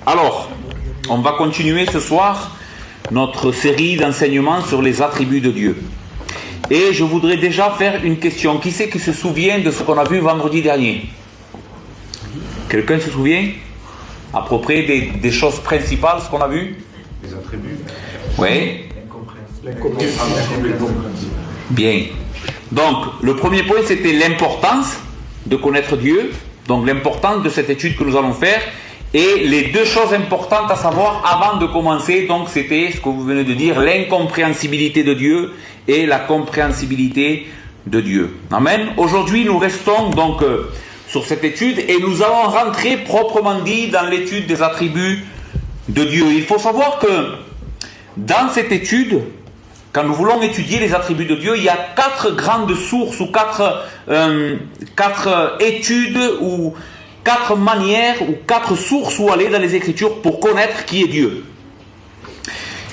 Alors, on va continuer ce soir notre série d'enseignements sur les attributs de Dieu. Et je voudrais déjà faire une question. Qui c'est qui se souvient de ce qu'on a vu vendredi dernier? Quelqu'un se souvient à peu près des choses principales, ce qu'on a vu? Les attributs. Oui. Bien. Donc, le premier point, c'était l'importance de connaître Dieu. Donc, l'importance de cette étude que nous allons faire. Et les deux choses importantes à savoir avant de commencer, donc, c'était ce que vous venez de dire, l'incompréhensibilité de Dieu et la compréhensibilité de Dieu. Amen. Aujourd'hui, nous restons donc sur cette étude et nous allons rentrer proprement dit dans l'étude des attributs de Dieu. Il faut savoir que dans cette étude, quand nous voulons étudier les attributs de Dieu, il y a 4 grandes sources ou 4 études ou 4 manières ou 4 sources où aller dans les Écritures pour connaître qui est Dieu.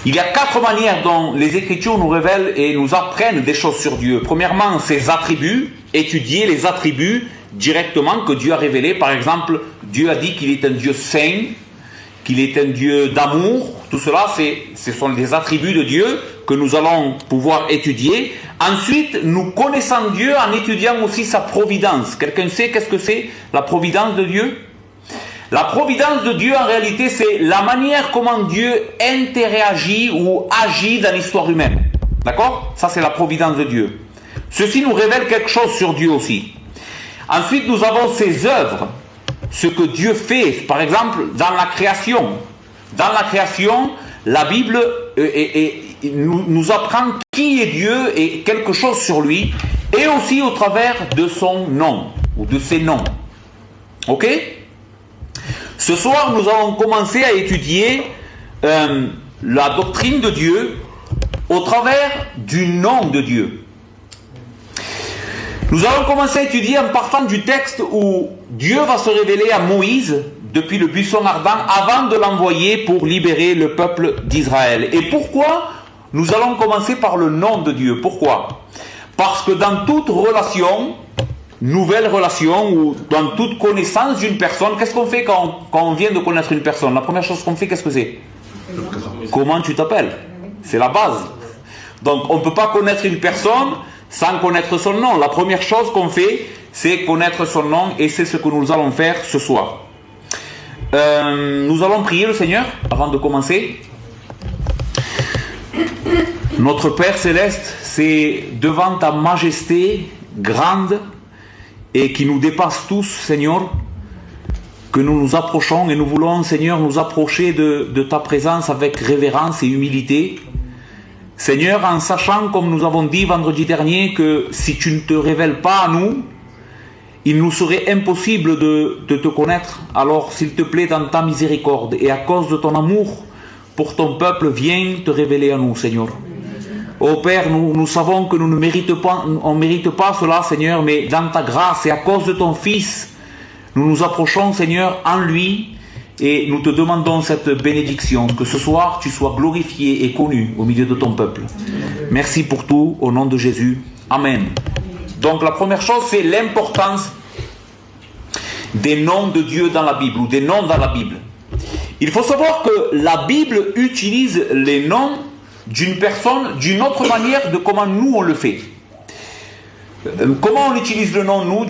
Il y a 4 manières dont les Écritures nous révèlent et nous apprennent des choses sur Dieu. Premièrement, ses attributs, étudier les attributs directement que Dieu a révélés. Par exemple, Dieu a dit qu'il est un Dieu saint, qu'il est un Dieu d'amour. Tout cela, ce sont des attributs de Dieu que nous allons pouvoir étudier. Ensuite, nous connaissons Dieu en étudiant aussi sa providence. Quelqu'un sait qu'est-ce que c'est la providence de Dieu? La providence de Dieu, en réalité, c'est la manière comment Dieu interagit ou agit dans l'histoire humaine. D'accord? Ça, c'est la providence de Dieu. Ceci nous révèle quelque chose sur Dieu aussi. Ensuite, nous avons ses œuvres. Ce que Dieu fait, par exemple, dans la création. Dans la création, la Bible nous apprend qui est Dieu et quelque chose sur lui, et aussi au travers de son nom, ou de ses noms. Ok? Ce soir, nous allons commencer à étudier la doctrine de Dieu au travers du nom de Dieu. Nous allons commencer à étudier en partant du texte où Dieu va se révéler à Moïse depuis le buisson ardent avant de l'envoyer pour libérer le peuple d'Israël. Et pourquoi nous allons commencer par le nom de Dieu? Pourquoi? Parce que dans toute relation, nouvelle relation ou dans toute connaissance d'une personne, qu'est-ce qu'on fait quand on vient de connaître une personne? La première chose qu'on fait, qu'est-ce que c'est? Comment tu t'appelles? C'est la base. Donc on ne peut pas connaître une personne sans connaître son nom. La première chose qu'on fait, c'est connaître son nom, et c'est ce que nous allons faire ce soir. Nous allons prier le Seigneur avant de commencer. Notre Père Céleste, c'est devant ta majesté grande et qui nous dépasse tous, Seigneur, que nous nous approchons, et nous voulons, Seigneur, nous approcher de ta présence avec révérence et humilité. Seigneur, en sachant, comme nous avons dit vendredi dernier, que si tu ne te révèles pas à nous, il nous serait impossible de te connaître. Alors, s'il te plaît, dans ta miséricorde et à cause de ton amour pour ton peuple, viens te révéler à nous, Seigneur. Ô Père, nous savons que nous ne méritons pas, on mérite pas cela, Seigneur, mais dans ta grâce et à cause de ton Fils, nous nous approchons, Seigneur, en lui, et nous te demandons cette bénédiction, que ce soir tu sois glorifié et connu au milieu de ton peuple. Merci pour tout, au nom de Jésus. Amen. Donc la première chose, c'est l'importance des noms de Dieu dans la Bible, ou des noms dans la Bible. Il faut savoir que la Bible utilise les noms d'une personne d'une autre manière de comment nous on le fait. Comment on utilise le nom, nous,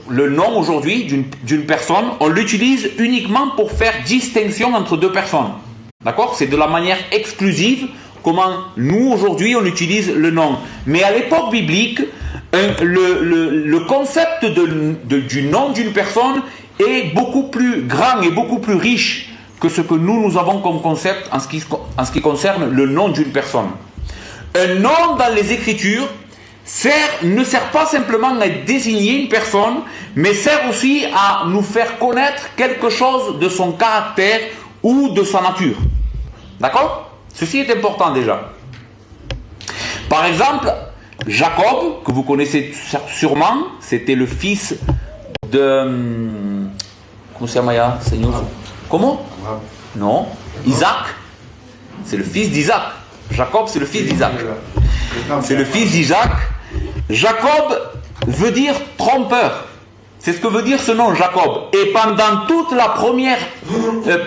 le nom aujourd'hui d'une personne? On l'utilise uniquement pour faire distinction entre deux personnes. D'accord? C'est de la manière exclusive comment nous aujourd'hui on utilise le nom. Mais à l'époque biblique, le concept du nom d'une personne est beaucoup plus grand et beaucoup plus riche que ce que nous avons comme concept en ce qui concerne le nom d'une personne. Un nom dans les Écritures ne sert pas simplement à désigner une personne, mais sert aussi à nous faire connaître quelque chose de son caractère ou de sa nature. D'accord? Ceci est important déjà. Par exemple, Jacob, que vous connaissez sûrement, c'était le fils de... Comment c'est Maya, Seigneur? Comment? Non. Isaac. C'est le fils d'Isaac. Jacob, c'est le fils d'Isaac. C'est le fils d'Isaac. Jacob veut dire trompeur. C'est ce que veut dire ce nom, Jacob. Et pendant toute la première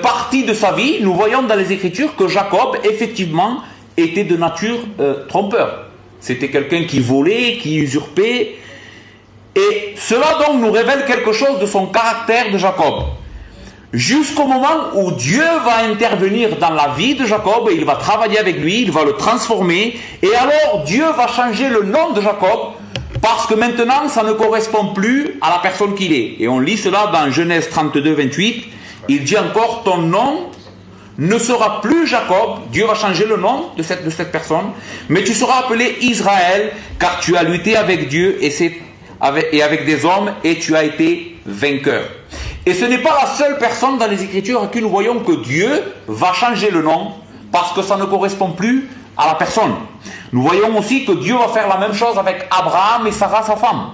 partie de sa vie, nous voyons dans les Écritures que Jacob, effectivement, était de nature trompeur. C'était quelqu'un qui volait, qui usurpait. Et cela donc nous révèle quelque chose de son caractère de Jacob. Jusqu'au moment où Dieu va intervenir dans la vie de Jacob, et il va travailler avec lui, il va le transformer, et alors Dieu va changer le nom de Jacob, parce que maintenant ça ne correspond plus à la personne qu'il est. Et on lit cela dans Genèse 32, 28, il dit encore, ton nom ne sera plus Jacob, Dieu va changer le nom de cette personne, mais tu seras appelé Israël, car tu as lutté avec Dieu et avec des hommes, et tu as été vainqueur. Et ce n'est pas la seule personne dans les Écritures à qui nous voyons que Dieu va changer le nom, parce que ça ne correspond plus à la personne. Nous voyons aussi que Dieu va faire la même chose avec Abraham et Sarah, sa femme.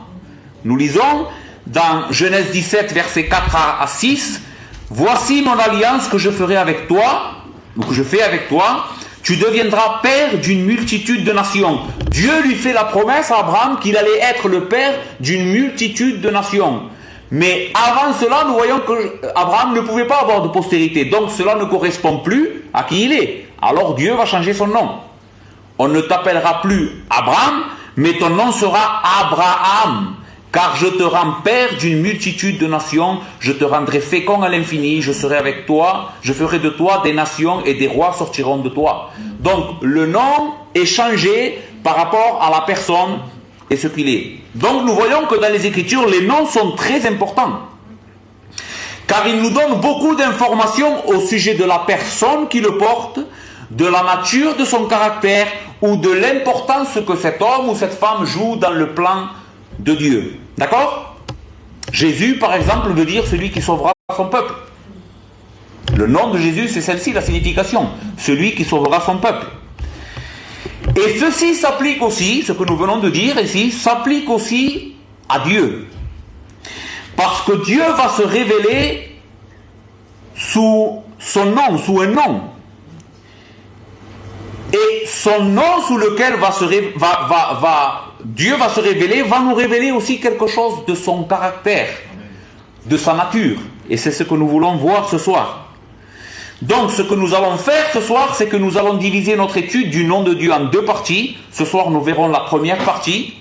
Nous lisons dans Genèse 17, versets 4 à 6, « Voici mon alliance que je ferai avec toi, ou que je fais avec toi, tu deviendras père d'une multitude de nations. » Dieu lui fait la promesse à Abraham qu'il allait être le père d'une multitude de nations. Mais avant cela, nous voyons qu'Abraham ne pouvait pas avoir de postérité. Donc cela ne correspond plus à qui il est. Alors Dieu va changer son nom. On ne t'appellera plus Abraham, mais ton nom sera Abraham. Car je te rends père d'une multitude de nations, je te rendrai fécond à l'infini, je serai avec toi, je ferai de toi des nations et des rois sortiront de toi. Donc le nom est changé par rapport à la personne et ce qu'il est. Donc nous voyons que dans les Écritures, les noms sont très importants. Car ils nous donnent beaucoup d'informations au sujet de la personne qui le porte, de la nature de son caractère ou de l'importance que cet homme ou cette femme joue dans le plan de Dieu. D'accord? Jésus, par exemple, veut dire celui qui sauvera son peuple. Le nom de Jésus, c'est celle-ci, la signification. Celui qui sauvera son peuple. Et ceci s'applique aussi, ce que nous venons de dire ici, s'applique aussi à Dieu. Parce que Dieu va se révéler sous son nom, sous un nom. Et son nom sous lequel Dieu va se révéler, va nous révéler aussi quelque chose de son caractère, de sa nature. Et c'est ce que nous voulons voir ce soir. Donc ce que nous allons faire ce soir, c'est que nous allons diviser notre étude du nom de Dieu en deux parties. Ce soir nous verrons la première partie,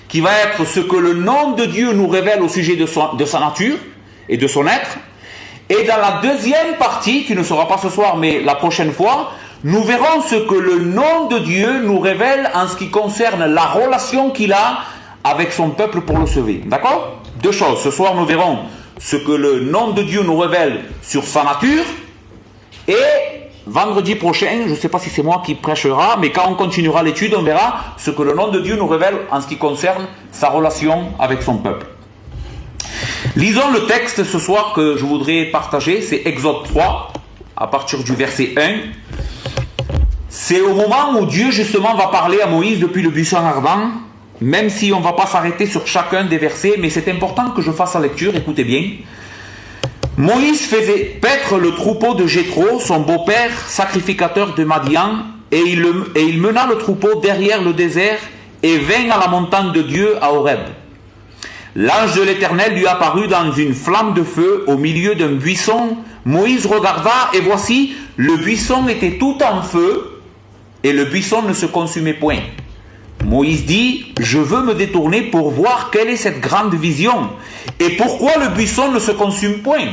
qui va être ce que le nom de Dieu nous révèle au sujet de sa nature et de son être. Et dans la deuxième partie, qui ne sera pas ce soir mais la prochaine fois, nous verrons ce que le nom de Dieu nous révèle en ce qui concerne la relation qu'il a avec son peuple pour le sauver. D'accord? Deux choses. Ce soir, nous verrons ce que le nom de Dieu nous révèle sur sa nature. Et vendredi prochain, je ne sais pas si c'est moi qui prêchera, mais quand on continuera l'étude, on verra ce que le nom de Dieu nous révèle en ce qui concerne sa relation avec son peuple. Lisons le texte ce soir que je voudrais partager. C'est Exode 3, à partir du verset 1. C'est au moment où Dieu justement va parler à Moïse depuis le buisson ardent, même si on ne va pas s'arrêter sur chacun des versets, mais c'est important que je fasse la lecture, écoutez bien. Moïse faisait paître le troupeau de Jéthro, son beau-père, sacrificateur de Madian, et il mena le troupeau derrière le désert et vint à la montagne de Dieu à Horeb. L'ange de l'Éternel lui apparut dans une flamme de feu au milieu d'un buisson. Moïse regarda et voici, le buisson était tout en feu, et le buisson ne se consumait point. Moïse dit, je veux me détourner pour voir quelle est cette grande vision, et pourquoi le buisson ne se consume point.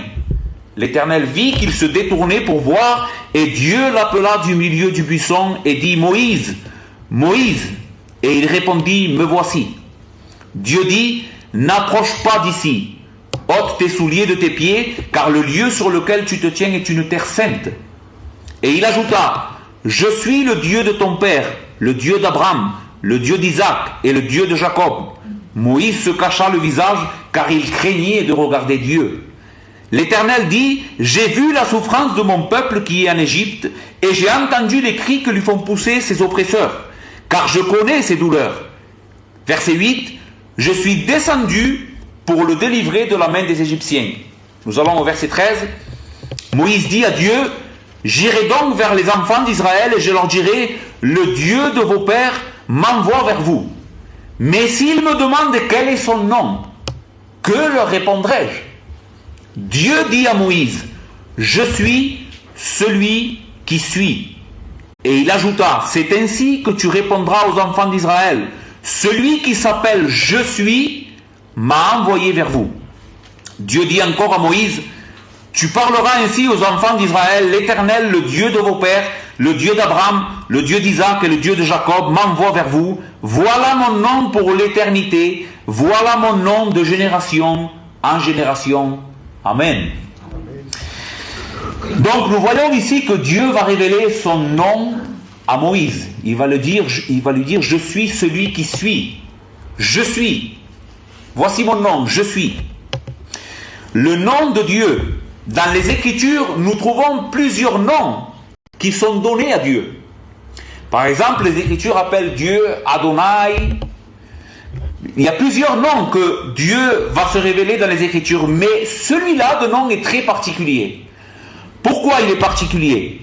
L'Éternel vit qu'il se détournait pour voir, et Dieu l'appela du milieu du buisson, et dit, Moïse, Moïse, et il répondit, me voici. Dieu dit, n'approche pas d'ici, ôte tes souliers de tes pieds, car le lieu sur lequel tu te tiens est une terre sainte. Et il ajouta, je suis le Dieu de ton père, le Dieu d'Abraham, le Dieu d'Isaac et le Dieu de Jacob. Moïse se cacha le visage, car il craignait de regarder Dieu. L'Éternel dit, j'ai vu la souffrance de mon peuple qui est en Égypte, et j'ai entendu les cris que lui font pousser ses oppresseurs, car je connais ses douleurs. Verset 8, je suis descendu pour le délivrer de la main des Égyptiens. Nous allons au verset 13. Moïse dit à Dieu, j'irai donc vers les enfants d'Israël et je leur dirai, le Dieu de vos pères m'envoie vers vous. Mais s'ils me demandent quel est son nom, Que leur répondrai-je? Dieu dit à Moïse, je suis celui qui suis. Et il ajouta, c'est ainsi que tu répondras aux enfants d'Israël. Celui qui s'appelle je suis m'a envoyé vers vous. Dieu dit encore à Moïse, tu parleras ainsi aux enfants d'Israël, l'Éternel, le Dieu de vos pères, le Dieu d'Abraham, le Dieu d'Isaac et le Dieu de Jacob m'envoie vers vous. Voilà mon nom pour l'éternité, voilà mon nom de génération en génération. Amen. Donc nous voyons ici que Dieu va révéler son nom à Moïse. Il va lui dire, je suis celui qui suis. Je suis. Voici mon nom, je suis. Le nom de Dieu. Dans les Écritures, nous trouvons plusieurs noms qui sont donnés à Dieu. Par exemple, les Écritures appellent Dieu Adonai. Il y a plusieurs noms que Dieu va se révéler dans les Écritures, mais celui-là de nom est très particulier. Pourquoi il est particulier?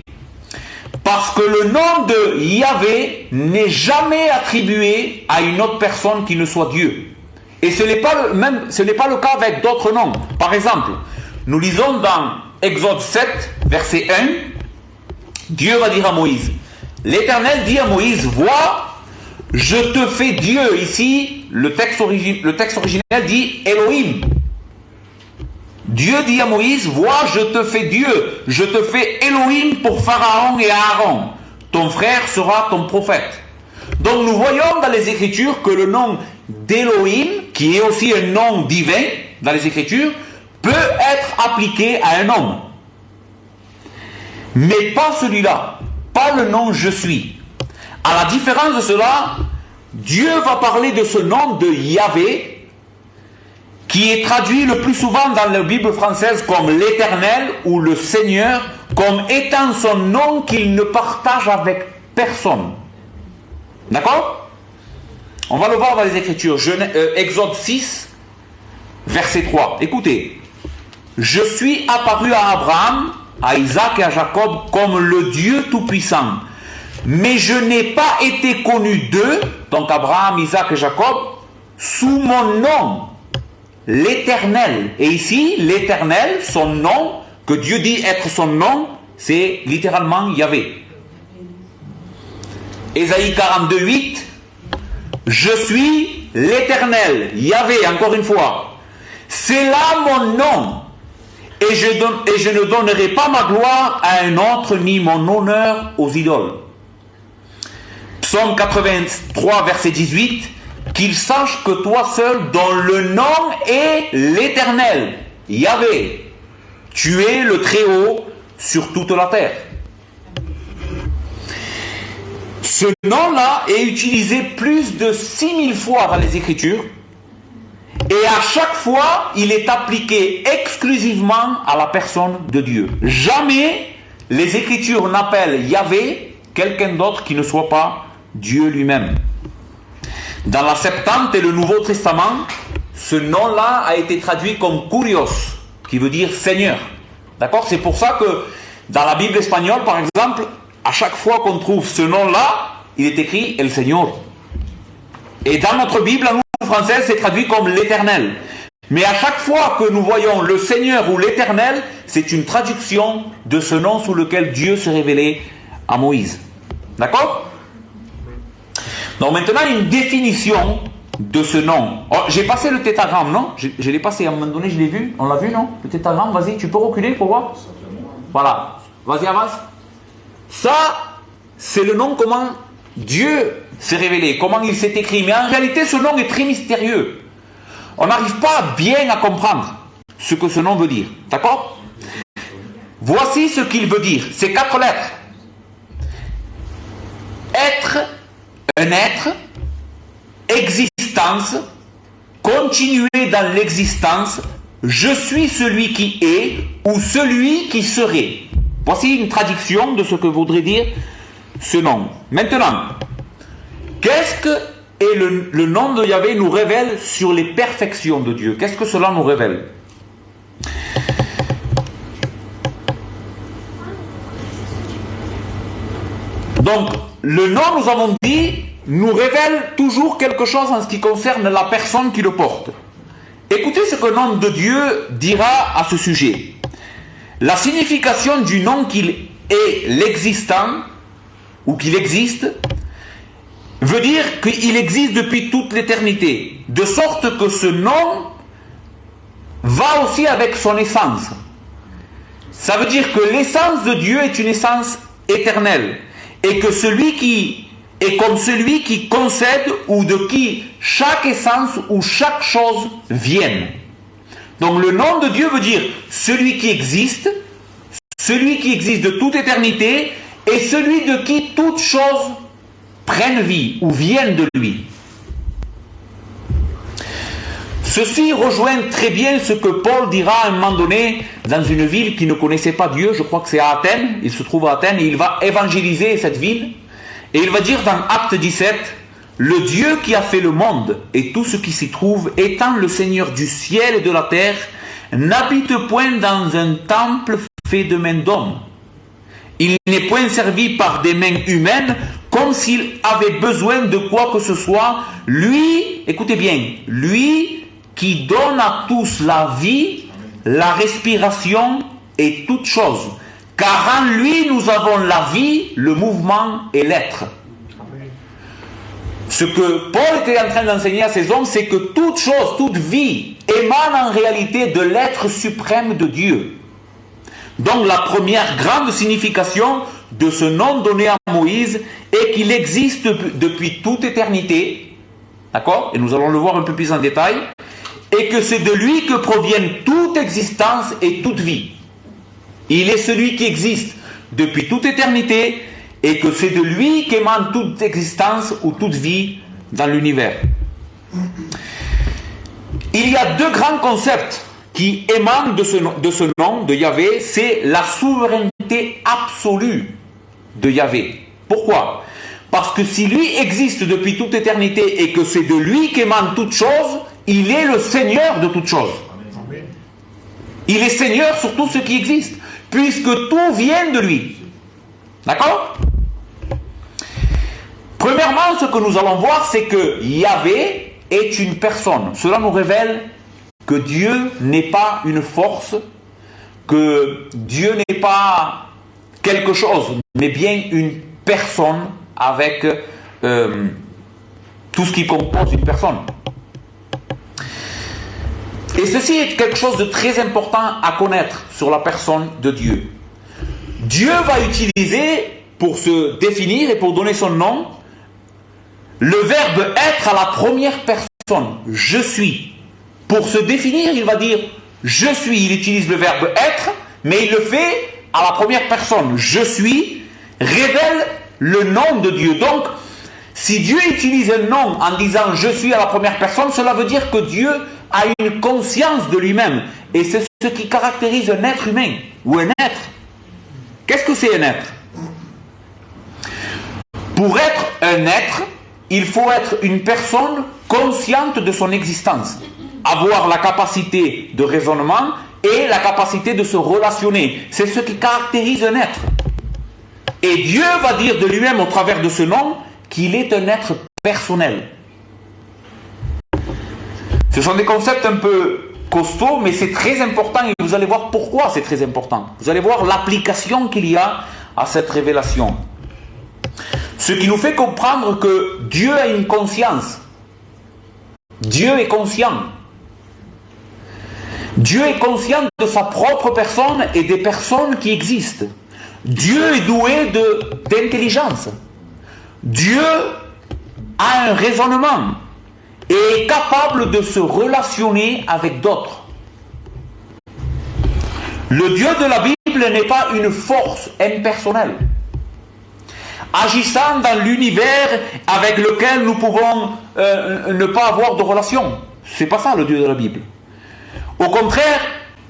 Parce que le nom de Yahvé n'est jamais attribué à une autre personne qui ne soit Dieu. Et ce n'est pas le cas avec d'autres noms. Par exemple, nous lisons dans Exode 7, verset 1, Dieu va dire à Moïse, l'Éternel dit à Moïse, vois, je te fais Dieu. Ici, le texte originel dit Elohim. Dieu dit à Moïse, vois, je te fais Dieu, je te fais Elohim pour Pharaon et Aaron. Ton frère sera ton prophète. Donc nous voyons dans les Écritures que le nom d'Elohim, qui est aussi un nom divin dans les Écritures, peut être appliqué à un homme. Mais pas celui-là, pas le nom je suis. À la différence de cela, Dieu va parler de ce nom de Yahvé, qui est traduit le plus souvent dans la Bible française comme l'Éternel ou le Seigneur, comme étant son nom qu'il ne partage avec personne. D'accord? On va le voir dans les Écritures. Exode 6, verset 3. Écoutez. Je suis apparu à Abraham, à Isaac et à Jacob comme le Dieu Tout-Puissant. Mais je n'ai pas été connu d'eux, donc Abraham, Isaac et Jacob, sous mon nom, l'Éternel. Et ici, l'Éternel, son nom, que Dieu dit être son nom, c'est littéralement Yahvé. Ésaïe 42, 8, je suis l'Éternel, Yahvé, encore une fois. C'est là mon nom. Et je ne donnerai pas ma gloire à un autre, ni mon honneur aux idoles. Psaume 83, verset 18, qu'il sache que toi seul, dont le nom est l'Éternel, Yahvé, tu es le Très-Haut sur toute la terre. Ce nom-là est utilisé plus de 6000 fois dans les Écritures, et à chaque fois, il est appliqué exclusivement à la personne de Dieu. Jamais les Écritures n'appellent Yahvé quelqu'un d'autre qui ne soit pas Dieu lui-même. Dans la Septante et le Nouveau Testament, ce nom-là a été traduit comme Kurios, qui veut dire Seigneur. D'accord? C'est pour ça que dans la Bible espagnole, par exemple, à chaque fois qu'on trouve ce nom-là, il est écrit El Señor. Et dans notre Bible, à nous, française, c'est traduit comme l'Éternel. Mais à chaque fois que nous voyons le Seigneur ou l'Éternel, c'est une traduction de ce nom sous lequel Dieu s'est révélé à Moïse. D'accord? Donc maintenant, une définition de ce nom. Oh, j'ai passé le tétragramme, non? Je l'ai passé à un moment donné, je l'ai vu. On l'a vu, non? Le tétragramme, vas-y, tu peux reculer pour voir? Voilà. Vas-y, avance. Ça, c'est le nom comment Dieu s'est révélé, comment il s'est écrit. Mais en réalité, ce nom est très mystérieux. On n'arrive pas bien à comprendre ce que ce nom veut dire. D'accord? Voici ce qu'il veut dire. C'est 4 lettres. Être, un être, existence, continuer dans l'existence, je suis celui qui est ou celui qui serait. Voici une traduction de ce que voudrait dire ce nom. Maintenant, qu'est-ce que le nom de Yahvé nous révèle sur les perfections de Dieu? Qu'est-ce que cela nous révèle? Donc, le nom, nous avons dit, nous révèle toujours quelque chose en ce qui concerne la personne qui le porte. Écoutez ce que le nom de Dieu dira à ce sujet. La signification du nom qu'il est l'existant, ou qu'il existe, veut dire qu'il existe depuis toute l'éternité, de sorte que ce nom va aussi avec son essence. Ça veut dire que l'essence de Dieu est une essence éternelle, et que celui qui est comme celui qui concède ou de qui chaque essence ou chaque chose vienne. Donc le nom de Dieu veut dire celui qui existe de toute éternité, et celui de qui toutes choses prennent vie ou viennent de lui. Ceci rejoint très bien ce que Paul dira à un moment donné dans une ville qui ne connaissait pas Dieu, je crois que c'est à Athènes, il se trouve à Athènes, et il va évangéliser cette ville, et il va dire dans Acte 17, « Le Dieu qui a fait le monde et tout ce qui s'y trouve, étant le Seigneur du ciel et de la terre, n'habite point dans un temple fait de mains d'hommes. Il n'est point servi par des mains humaines, comme s'il avait besoin de quoi que ce soit. Lui, écoutez bien, lui qui donne à tous la vie, la respiration et toutes choses. Car en lui, nous avons la vie, le mouvement et l'être. » Ce que Paul était en train d'enseigner à ces hommes, c'est que toute chose, toute vie émane en réalité de l'être suprême de Dieu. Donc la première grande signification de ce nom donné à Moïse est qu'il existe depuis toute éternité, d'accord? Et nous allons le voir un peu plus en détail, et que c'est de lui que proviennent toute existence et toute vie. Il est celui qui existe depuis toute éternité, et que c'est de lui qu'émane toute existence ou toute vie dans l'univers. Il y a deux grands concepts qui émanent de ce nom de Yahvé, c'est la souveraineté absolue de Yahvé. Pourquoi? Parce que si lui existe depuis toute éternité et que c'est de lui qu'émane toute chose, il est le Seigneur de toute chose. Il est Seigneur sur tout ce qui existe, puisque tout vient de lui. D'accord? Premièrement, ce que nous allons voir, c'est que Yahvé est une personne. Cela nous révèle que Dieu n'est pas une force, que Dieu n'est pas quelque chose, mais bien une personne avec tout ce qui compose une personne. Et ceci est quelque chose de très important à connaître sur la personne de Dieu. Dieu va utiliser, pour se définir et pour donner son nom, le verbe être à la première personne. Je suis. Pour se définir, il va dire je suis. Il utilise le verbe être, mais il le fait à la première personne. Je suis révèle le nom de Dieu. Donc, si Dieu utilise un nom en disant je suis à la première personne, cela veut dire que Dieu a une conscience de lui-même. Et c'est ce qui caractérise un être humain ou un être. Qu'est-ce que c'est un être? Pour être un être, il faut être une personne consciente de son existence, avoir la capacité de raisonnement et la capacité de se relationner. C'est ce qui caractérise un être. Et Dieu va dire de lui-même au travers de ce nom qu'il est un être personnel. Ce sont des concepts un peu costauds, mais c'est très important et vous allez voir pourquoi c'est très important. Vous allez voir l'application qu'il y a à cette révélation. Ce qui nous fait comprendre que Dieu a une conscience. Dieu est conscient. Dieu est conscient de sa propre personne et des personnes qui existent. Dieu est doué d'intelligence. Dieu a un raisonnement et est capable de se relationner avec d'autres. Le Dieu de la Bible n'est pas une force impersonnelle, agissant dans l'univers avec lequel nous pouvons ne pas avoir de relation. C'est pas ça le Dieu de la Bible. Au contraire,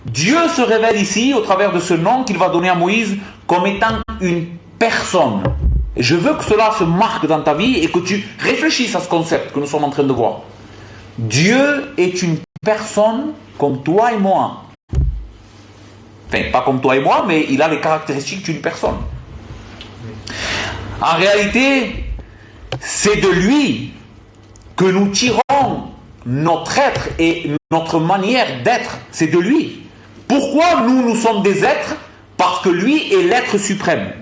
Dieu se révèle ici, au travers de ce nom qu'il va donner à Moïse, comme étant une personne. Et je veux que cela se marque dans ta vie et que tu réfléchisses à ce concept que nous sommes en train de voir. Dieu est une personne comme toi et moi. Enfin, pas comme toi et moi, mais il a les caractéristiques d'une personne. En réalité, c'est de lui que nous tirons notre être et notre manière d'être, c'est de lui. Pourquoi nous sommes des êtres? Parce que lui est l'être suprême.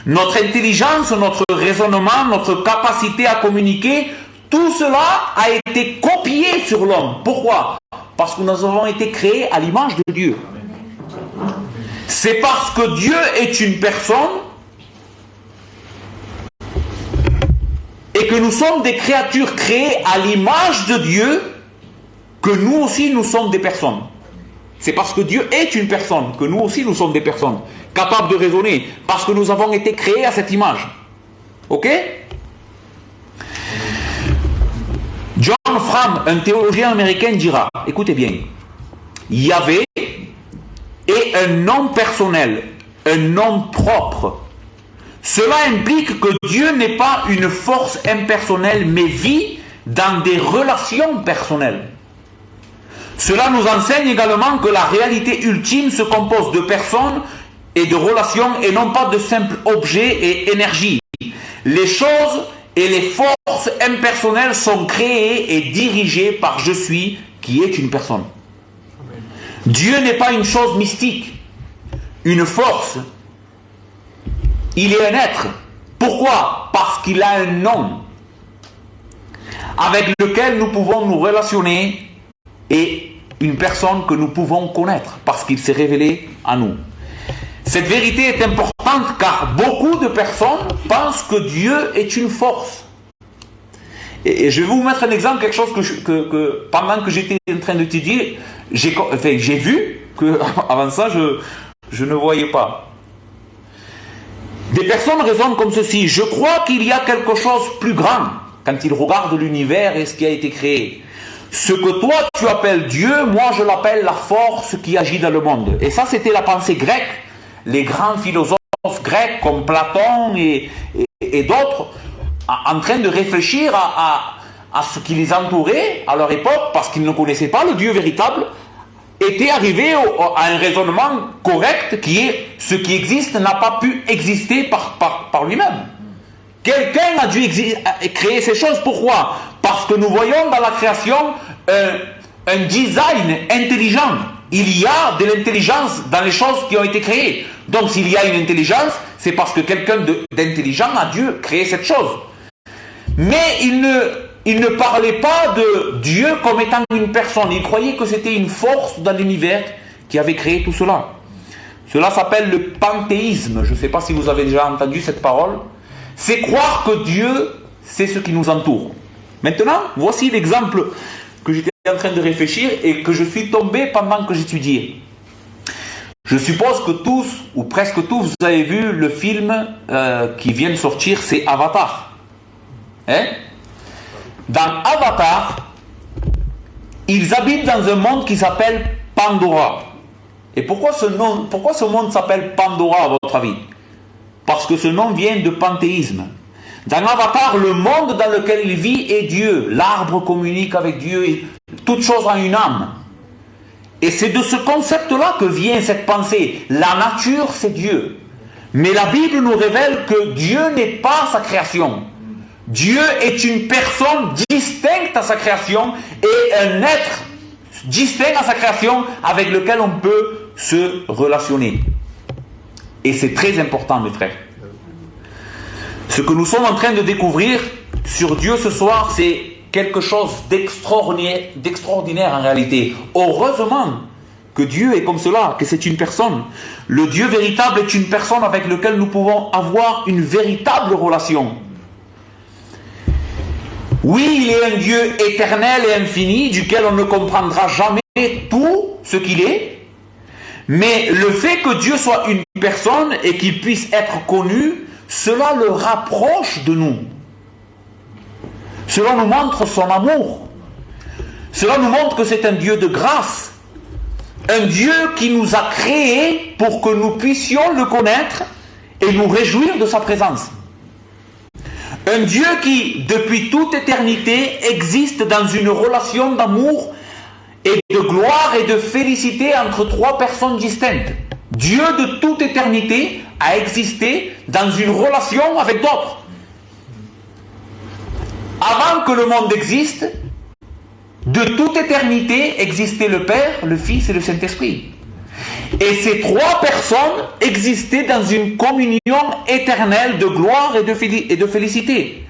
Notre intelligence, notre raisonnement, notre capacité à communiquer, tout cela a été copié sur l'homme. Pourquoi? Parce que nous avons été créés à l'image de Dieu. C'est parce que Dieu est une personne et que nous sommes des créatures créées à l'image de Dieu que nous aussi nous sommes des personnes. C'est parce que Dieu est une personne que nous aussi nous sommes des personnes capables de raisonner, parce que nous avons été créés à cette image. Ok? John Fram, un théologien américain, dira, écoutez bien, Yahvé est un nom personnel, un nom propre. Cela implique que Dieu n'est pas une force impersonnelle, mais vit dans des relations personnelles. Cela nous enseigne également que la réalité ultime se compose de personnes et de relations et non pas de simples objets et énergies. Les choses et les forces impersonnelles sont créées et dirigées par Je suis, qui est une personne. Dieu n'est pas une chose mystique, une force. Il est un être. Pourquoi? Parce qu'il a un nom avec lequel nous pouvons nous relationner et une personne que nous pouvons connaître parce qu'il s'est révélé à nous. Cette vérité est importante car beaucoup de personnes pensent que Dieu est une force. Et je vais vous mettre un exemple, quelque chose que pendant que j'étais en train de te dire, j'ai vu que avant ça je ne voyais pas. Des personnes raisonnent comme ceci: je crois qu'il y a quelque chose de plus grand quand ils regardent l'univers et ce qui a été créé. Ce que toi tu appelles Dieu, moi je l'appelle la force qui agit dans le monde. Et ça c'était la pensée grecque. Les grands philosophes grecs comme Platon et d'autres, en train de réfléchir à ce qui les entourait à leur époque, parce qu'ils ne connaissaient pas le Dieu véritable, étaient arrivés à un raisonnement correct qui est: ce qui existe n'a pas pu exister par lui-même. Quelqu'un a dû créer ces choses. Pourquoi? Parce que nous voyons dans la création un design intelligent. Il y a de l'intelligence dans les choses qui ont été créées. Donc s'il y a une intelligence, c'est parce que quelqu'un d'intelligent a dû créer cette chose. Mais il ne parlait pas de Dieu comme étant une personne. Il croyait que c'était une force dans l'univers qui avait créé tout cela. Cela s'appelle le panthéisme. Je ne sais pas si vous avez déjà entendu cette parole. C'est croire que Dieu, c'est ce qui nous entoure. Maintenant, voici l'exemple que j'étais en train de réfléchir et que je suis tombé pendant que j'étudiais. Je suppose que tous, ou presque tous, vous avez vu le film qui vient de sortir, c'est Avatar. Hein? Dans Avatar, ils habitent dans un monde qui s'appelle Pandora. Et pourquoi ce monde s'appelle Pandora à votre avis? Parce que ce nom vient de panthéisme. Dans Avatar, le monde dans lequel il vit est Dieu. L'arbre communique avec Dieu et toute chose a une âme. Et c'est de ce concept-là que vient cette pensée. La nature, c'est Dieu. Mais la Bible nous révèle que Dieu n'est pas sa création. Dieu est une personne distincte à sa création et un être distinct à sa création avec lequel on peut se relationner. Et c'est très important, mes frères. Ce que nous sommes en train de découvrir sur Dieu ce soir, c'est quelque chose d'extraordinaire en réalité. Heureusement que Dieu est comme cela, que c'est une personne. Le Dieu véritable est une personne avec laquelle nous pouvons avoir une véritable relation. Oui, il est un Dieu éternel et infini, duquel on ne comprendra jamais tout ce qu'il est. Mais le fait que Dieu soit une personne et qu'il puisse être connu, cela le rapproche de nous. Cela nous montre son amour. Cela nous montre que c'est un Dieu de grâce. Un Dieu qui nous a créés pour que nous puissions le connaître et nous réjouir de sa présence. Un Dieu qui, depuis toute éternité, existe dans une relation d'amour et de gloire et de félicité entre trois personnes distinctes. Dieu de toute éternité a existé dans une relation avec d'autres. Avant que le monde existe, de toute éternité existait le Père, le Fils et le Saint-Esprit. Et ces trois personnes existaient dans une communion éternelle de gloire et de félicité.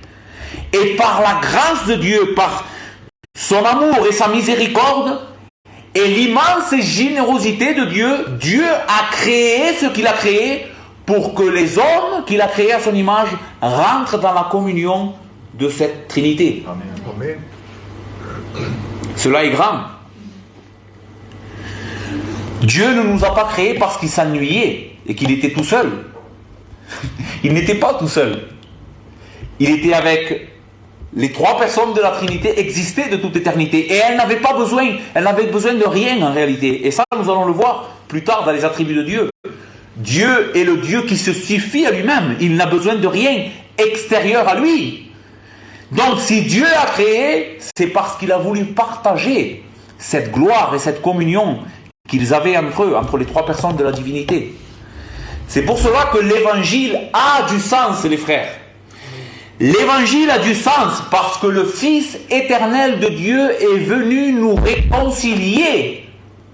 Et par la grâce de Dieu, par son amour et sa miséricorde, et l'immense générosité de Dieu, Dieu a créé ce qu'il a créé pour que les hommes qu'il a créés à son image rentrent dans la communion de cette Trinité. Amen. Cela est grand. Dieu ne nous a pas créés parce qu'il s'ennuyait et qu'il était tout seul. Il n'était pas tout seul. Il était avec les trois personnes de la Trinité, existaient de toute éternité. Et elle n'avait besoin de rien en réalité. Et ça, nous allons le voir plus tard dans les attributs de Dieu. Dieu est le Dieu qui se suffit à lui-même. Il n'a besoin de rien extérieur à lui. Donc si Dieu a créé, c'est parce qu'il a voulu partager cette gloire et cette communion qu'ils avaient entre eux, entre les trois personnes de la divinité. C'est pour cela que l'évangile a du sens, les frères. L'évangile a du sens parce que le Fils éternel de Dieu est venu nous réconcilier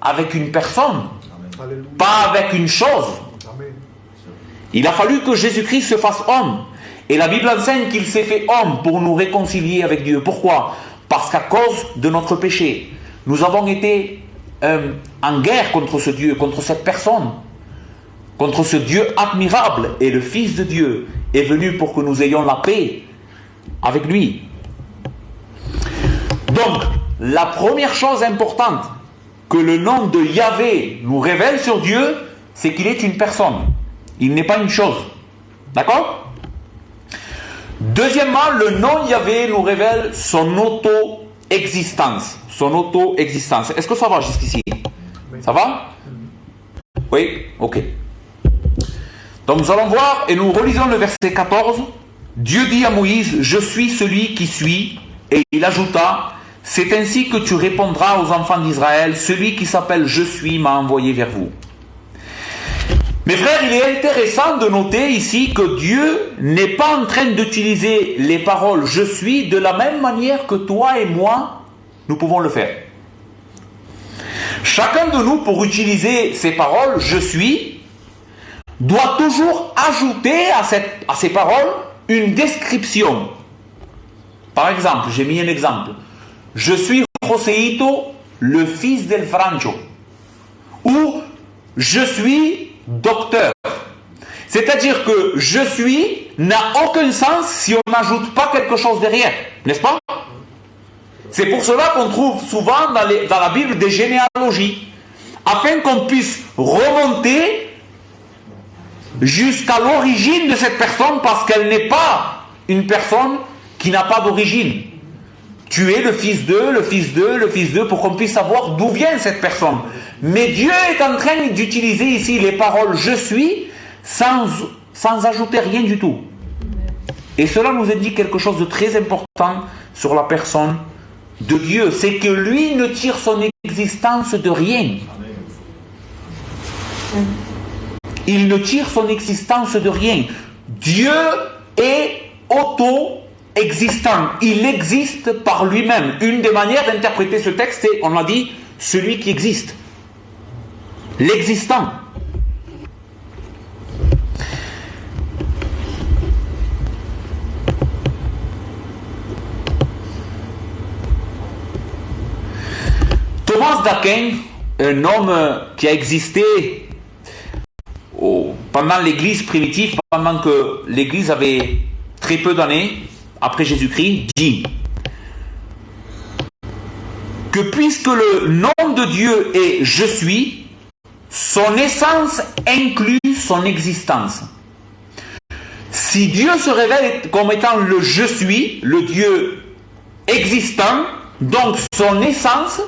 avec une personne, pas avec une chose. Il a fallu que Jésus-Christ se fasse homme. Et la Bible enseigne qu'il s'est fait homme pour nous réconcilier avec Dieu. Pourquoi? Parce qu'à cause de notre péché, nous avons été en guerre contre ce Dieu, contre cette personne, contre ce Dieu admirable. Et le Fils de Dieu est venu pour que nous ayons la paix avec lui. Donc, la première chose importante que le nom de Yahvé nous révèle sur Dieu, c'est qu'il est une personne. Il n'est pas une chose. D'accord? Deuxièmement, le nom Yahvé nous révèle son auto-existence. Son auto-existence. Est-ce que ça va jusqu'ici? Ça va? Oui? Ok. Donc nous allons voir, et nous relisons le verset 14. Dieu dit à Moïse, « Je suis celui qui suis. » Et il ajouta, « C'est ainsi que tu répondras aux enfants d'Israël, celui qui s'appelle « Je suis » m'a envoyé vers vous. » Mes frères, il est intéressant de noter ici que Dieu n'est pas en train d'utiliser les paroles « Je suis » de la même manière que toi et moi, nous pouvons le faire. Chacun de nous, pour utiliser ces paroles « Je suis », doit toujours ajouter à ces paroles une description. Par exemple, j'ai mis un exemple. « Je suis Joséito, le fils del Francho » ou « Je suis docteur ». C'est-à-dire que « je suis » n'a aucun sens si on n'ajoute pas quelque chose derrière, n'est-ce pas? C'est pour cela qu'on trouve souvent dans la Bible des généalogies, afin qu'on puisse remonter jusqu'à l'origine de cette personne, parce qu'elle n'est pas une personne qui n'a pas d'origine. Tu es le fils d'eux, le fils d'eux, le fils d'eux, pour qu'on puisse savoir d'où vient cette personne. Mais Dieu est en train d'utiliser ici les paroles « je suis » sans ajouter rien du tout. Et cela nous indique quelque chose de très important sur la personne de Dieu. C'est que lui ne tire son existence de rien. Il ne tire son existence de rien. Dieu est auto-existant. Il existe par lui-même. Une des manières d'interpréter ce texte, c'est, on l'a dit, celui qui existe. L'existant. Thomas d'Aquin, un homme qui a existé pendant l'Église primitive, pendant que l'Église avait très peu d'années, après Jésus-Christ, dit que puisque le nom de Dieu est « Je suis », son essence inclut son existence. Si Dieu se révèle comme étant le « Je suis », le Dieu existant, donc son essence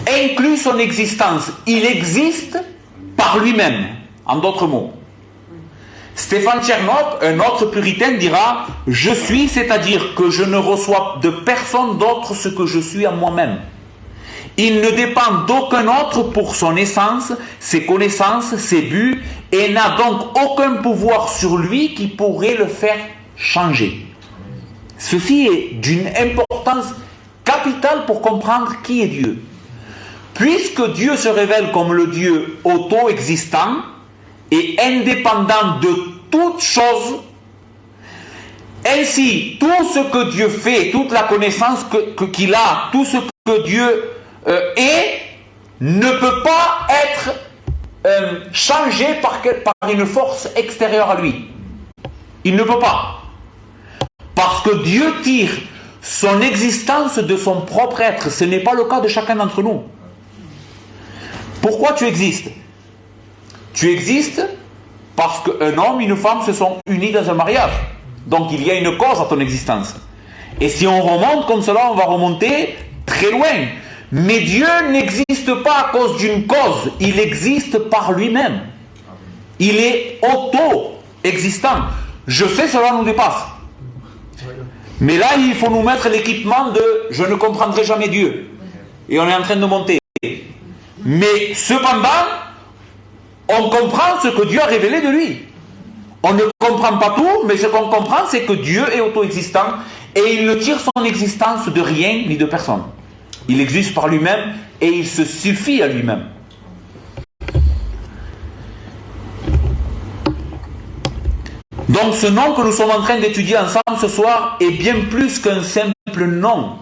inclut son existence. Il existe par lui-même, en d'autres mots. Stéphane Tchernoff, un autre puritain, dira « Je suis, c'est-à-dire que je ne reçois de personne d'autre ce que je suis à moi-même. Il ne dépend d'aucun autre pour son essence, ses connaissances, ses buts, et n'a donc aucun pouvoir sur lui qui pourrait le faire changer. » Ceci est d'une importance capital pour comprendre qui est Dieu. Puisque Dieu se révèle comme le Dieu auto-existant et indépendant de toute chose, ainsi, tout ce que Dieu fait, toute la connaissance qu'il a, tout ce que Dieu est, ne peut pas être changé par une force extérieure à lui. Il ne peut pas. Parce que Dieu tire son existence de son propre être. Ce n'est pas le cas de chacun d'entre nous. Pourquoi tu existes? Tu existes parce qu'un homme et une femme se sont unis dans un mariage. Donc il y a une cause à ton existence. Et si on remonte comme cela, on va remonter très loin. Mais Dieu n'existe pas à cause d'une cause. Il existe par lui-même. Il est auto-existant. Je sais, cela nous dépasse. Mais là, il faut nous mettre l'équipement de « je ne comprendrai jamais Dieu ». Et on est en train de monter. Mais cependant, on comprend ce que Dieu a révélé de lui. On ne comprend pas tout, mais ce qu'on comprend, c'est que Dieu est auto-existant et il ne tire son existence de rien ni de personne. Il existe par lui-même et il se suffit à lui-même. Donc ce nom que nous sommes en train d'étudier ensemble ce soir est bien plus qu'un simple nom,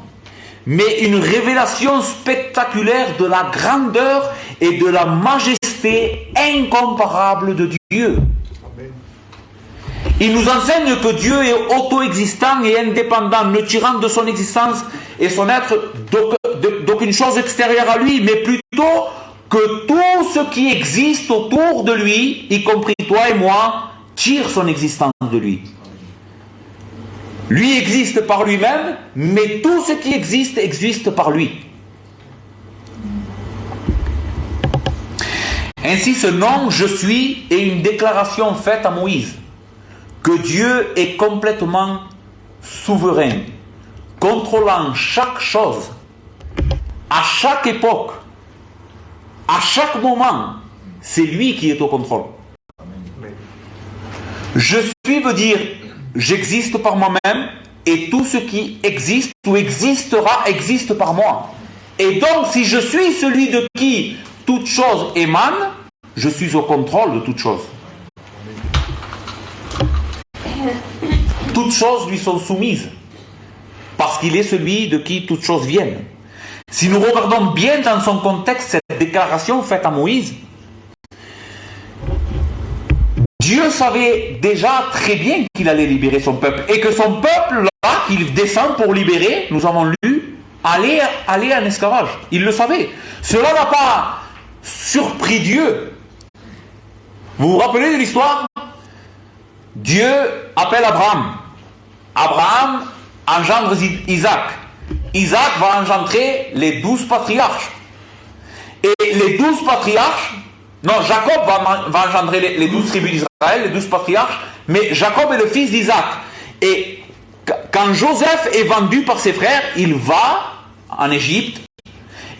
mais une révélation spectaculaire de la grandeur et de la majesté incomparable de Dieu. Il nous enseigne que Dieu est auto-existant et indépendant, ne tirant de son existence et son être d'aucune chose extérieure à lui, mais plutôt que tout ce qui existe autour de lui, y compris toi et moi, tire son existence de lui. Lui existe par lui-même, mais tout ce qui existe par lui. Ainsi, ce nom « Je suis » est une déclaration faite à Moïse que Dieu est complètement souverain, contrôlant chaque chose, à chaque époque, à chaque moment. C'est lui qui est au contrôle. Je suis veut dire j'existe par moi-même et tout ce qui existe ou existera existe par moi. Et donc si je suis celui de qui toute chose émane, je suis au contrôle de toute chose. Toutes choses lui sont soumises parce qu'il est celui de qui toutes choses viennent. Si nous regardons bien dans son contexte cette déclaration faite à Moïse, Dieu savait déjà très bien qu'il allait libérer son peuple et que son peuple, là, qu'il descend pour libérer, nous avons lu, allait en esclavage. Il le savait. Cela n'a pas surpris Dieu. Vous vous rappelez de l'histoire? Dieu appelle Abraham. Abraham engendre Isaac. Isaac va engendrer les 12 patriarches. Et les 12 patriarches, non, Jacob va engendrer les 12 tribus d'Israël, les 12 patriarches, mais Jacob est le fils d'Isaac. Et quand Joseph est vendu par ses frères, il va en Égypte.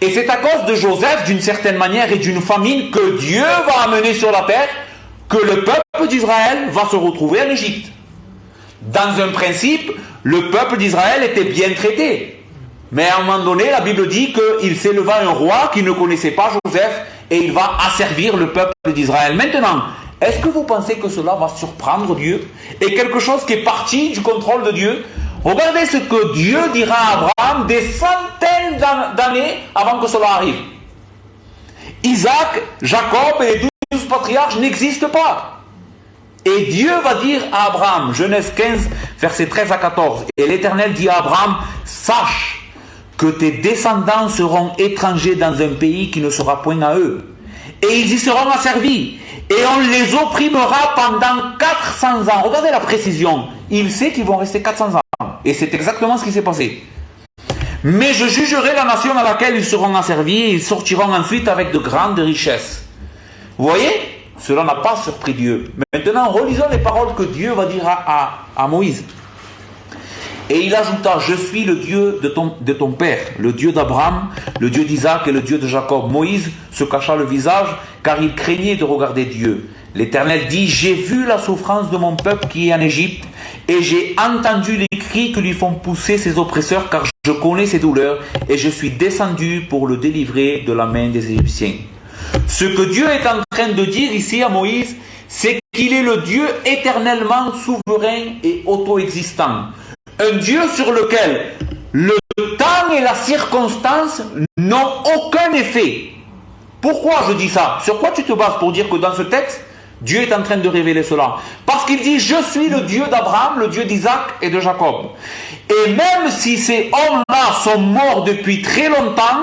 Et c'est à cause de Joseph, d'une certaine manière, et d'une famine que Dieu va amener sur la terre, que le peuple d'Israël va se retrouver en Égypte. Dans un principe, le peuple d'Israël était bien traité. Mais à un moment donné, la Bible dit qu'il s'éleva un roi qui ne connaissait pas Joseph et il va asservir le peuple d'Israël. Maintenant, est-ce que vous pensez que cela va surprendre Dieu? Et quelque chose qui est parti du contrôle de Dieu? Regardez ce que Dieu dira à Abraham des centaines d'années avant que cela arrive. Isaac, Jacob et les 12 patriarches n'existent pas. Et Dieu va dire à Abraham, Genèse 15, versets 13 à 14, et l'Éternel dit à Abraham, sache que tes descendants seront étrangers dans un pays qui ne sera point à eux. Et ils y seront asservis. Et on les opprimera pendant 400 ans. Regardez la précision. Il sait qu'ils vont rester 400 ans. Et c'est exactement ce qui s'est passé. Mais je jugerai la nation à laquelle ils seront asservis et ils sortiront ensuite avec de grandes richesses. Vous voyez? Cela n'a pas surpris Dieu. Maintenant, relisons les paroles que Dieu va dire à Moïse. Et il ajouta, je suis le Dieu de ton père, le Dieu d'Abraham, le Dieu d'Isaac et le Dieu de Jacob. Moïse se cacha le visage, car il craignait de regarder Dieu. L'Éternel dit, j'ai vu la souffrance de mon peuple qui est en Égypte, et j'ai entendu les cris que lui font pousser ses oppresseurs, car je connais ses douleurs, et je suis descendu pour le délivrer de la main des Égyptiens. Ce que Dieu est en train de dire ici à Moïse, c'est qu'il est le Dieu éternellement souverain et auto-existant. Un Dieu sur lequel le temps et la circonstance n'ont aucun effet. Pourquoi je dis ça? Sur quoi tu te bases pour dire que dans ce texte, Dieu est en train de révéler cela? Parce qu'il dit, je suis le Dieu d'Abraham, le Dieu d'Isaac et de Jacob. Et même si ces hommes-là sont morts depuis très longtemps,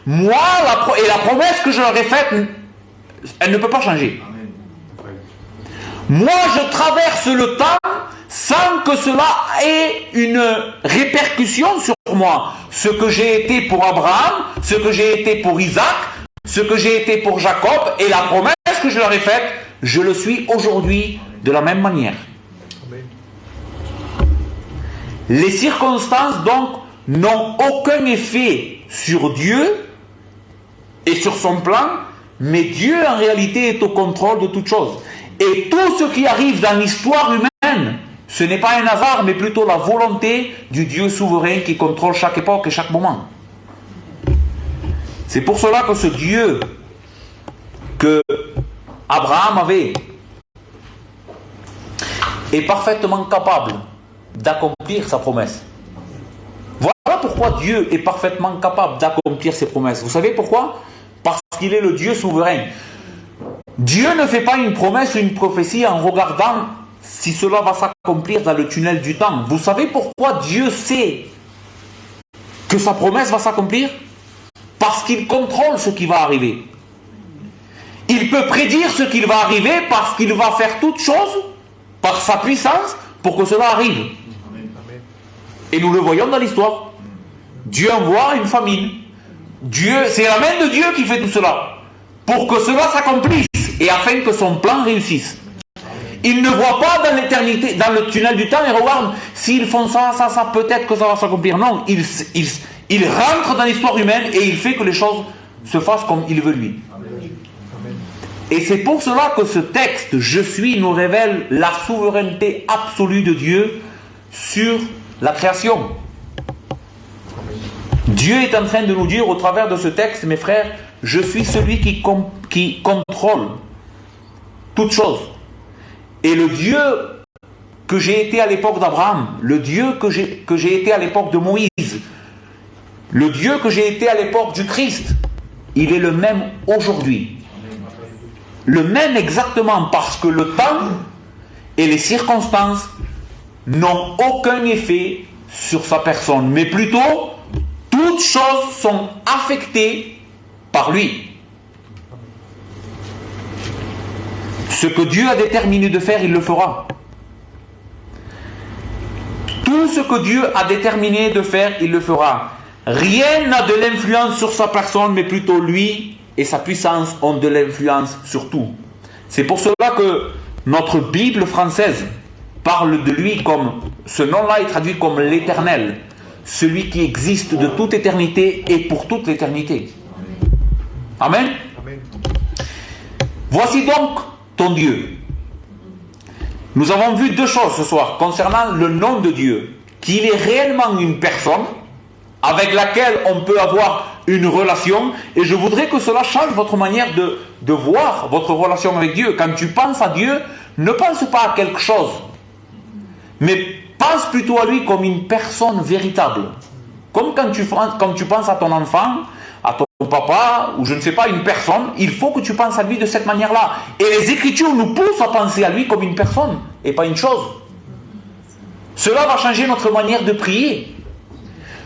moi, la promesse que je leur ai faite, elle ne peut pas changer. Moi, je traverse le temps sans que cela ait une répercussion sur moi. Ce que j'ai été pour Abraham, ce que j'ai été pour Isaac, ce que j'ai été pour Jacob, et la promesse que je leur ai faite, je le suis aujourd'hui de la même manière. Les circonstances, donc, n'ont aucun effet sur Dieu et sur son plan, mais Dieu, en réalité, est au contrôle de toutes choses. Et tout ce qui arrive dans l'histoire humaine, ce n'est pas un hasard, mais plutôt la volonté du Dieu souverain qui contrôle chaque époque et chaque moment. C'est pour cela que ce Dieu que Abraham avait est parfaitement capable d'accomplir sa promesse. Voilà pourquoi Dieu est parfaitement capable d'accomplir ses promesses. Vous savez pourquoi? Parce qu'il est le Dieu souverain. Dieu ne fait pas une promesse ou une prophétie en regardant si cela va s'accomplir dans le tunnel du temps. Vous savez pourquoi Dieu sait que sa promesse va s'accomplir? Parce qu'il contrôle ce qui va arriver. Il peut prédire ce qui va arriver parce qu'il va faire toute chose par sa puissance pour que cela arrive. Et nous le voyons dans l'histoire. Dieu envoie une famine. C'est la main de Dieu qui fait tout cela pour que cela s'accomplisse et afin que son plan réussisse. Il ne voit pas dans l'éternité, dans le tunnel du temps et regarde, s'ils font ça, peut-être que ça va s'accomplir. Non, il rentre dans l'histoire humaine et il fait que les choses se fassent comme il veut lui. Et c'est pour cela que ce texte, je suis, nous révèle la souveraineté absolue de Dieu sur la création. Dieu est en train de nous dire au travers de ce texte, mes frères, je suis celui qui contrôle toutes choses. Et le Dieu que j'ai été à l'époque d'Abraham, le Dieu que j'ai été à l'époque de Moïse, le Dieu que j'ai été à l'époque du Christ, il est le même aujourd'hui. Le même exactement parce que le temps et les circonstances n'ont aucun effet sur sa personne, mais plutôt toutes choses sont affectées par lui. Ce que Dieu a déterminé de faire, il le fera. Tout ce que Dieu a déterminé de faire, il le fera. Rien n'a de l'influence sur sa personne, mais plutôt lui et sa puissance ont de l'influence sur tout. C'est pour cela que notre Bible française parle de lui comme, ce nom-là est traduit comme l'Éternel, celui qui existe de toute éternité et pour toute l'éternité. Amen. Amen. Voici donc ton Dieu. Nous avons vu deux choses ce soir concernant le nom de Dieu, qu'il est réellement une personne avec laquelle on peut avoir une relation, et je voudrais que cela change votre manière de voir votre relation avec Dieu. Quand tu penses à Dieu, ne pense pas à quelque chose, mais pense plutôt à lui comme une personne véritable. Comme quand tu penses à ton enfant, à ton papa, ou je ne sais pas, une personne, il faut que tu penses à lui de cette manière-là. Et les Écritures nous poussent à penser à lui comme une personne, et pas une chose. Cela va changer notre manière de prier.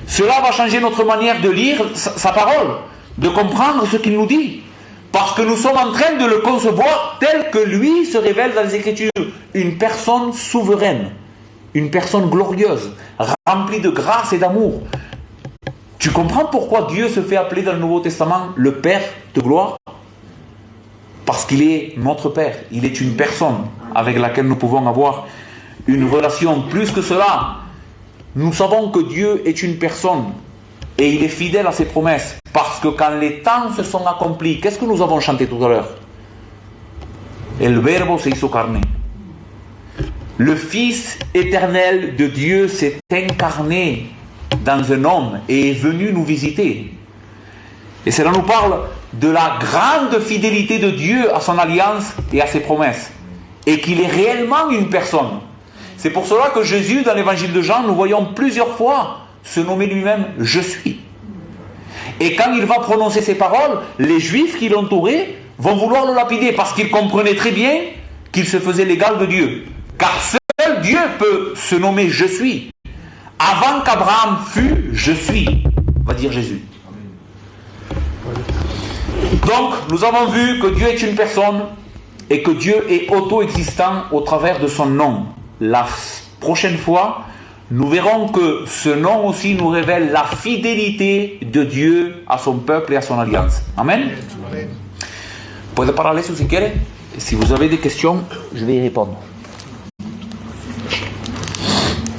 Cela va changer notre manière de lire sa parole, de comprendre ce qu'il nous dit. Parce que nous sommes en train de le concevoir tel que lui se révèle dans les Écritures. Une personne souveraine, une personne glorieuse, remplie de grâce et d'amour. Tu comprends pourquoi Dieu se fait appeler dans le Nouveau Testament le Père de gloire? Parce qu'il est notre Père. Il est une personne avec laquelle nous pouvons avoir une relation. Plus que cela, nous savons que Dieu est une personne et il est fidèle à ses promesses. Parce que quand les temps se sont accomplis, qu'est-ce que nous avons chanté tout à l'heure? El Verbo se hizo carne. Le Fils éternel de Dieu s'est incarné dans un homme et est venu nous visiter. Et cela nous parle de la grande fidélité de Dieu à son alliance et à ses promesses. Et qu'il est réellement une personne. C'est pour cela que Jésus, dans l'évangile de Jean, nous voyons plusieurs fois se nommer lui-même « Je suis ». Et quand il va prononcer ces paroles, les Juifs qui l'entouraient vont vouloir le lapider parce qu'ils comprenaient très bien qu'il se faisait l'égal de Dieu. Car seul Dieu peut se nommer « Je suis ». Avant qu'Abraham fût « Je suis », va dire Jésus. Donc, nous avons vu que Dieu est une personne et que Dieu est auto-existant au travers de son nom. La prochaine fois, nous verrons que ce nom aussi nous révèle la fidélité de Dieu à son peuple et à son alliance. Amen. Puede parler si quiere. Si vous avez des questions, je vais y répondre.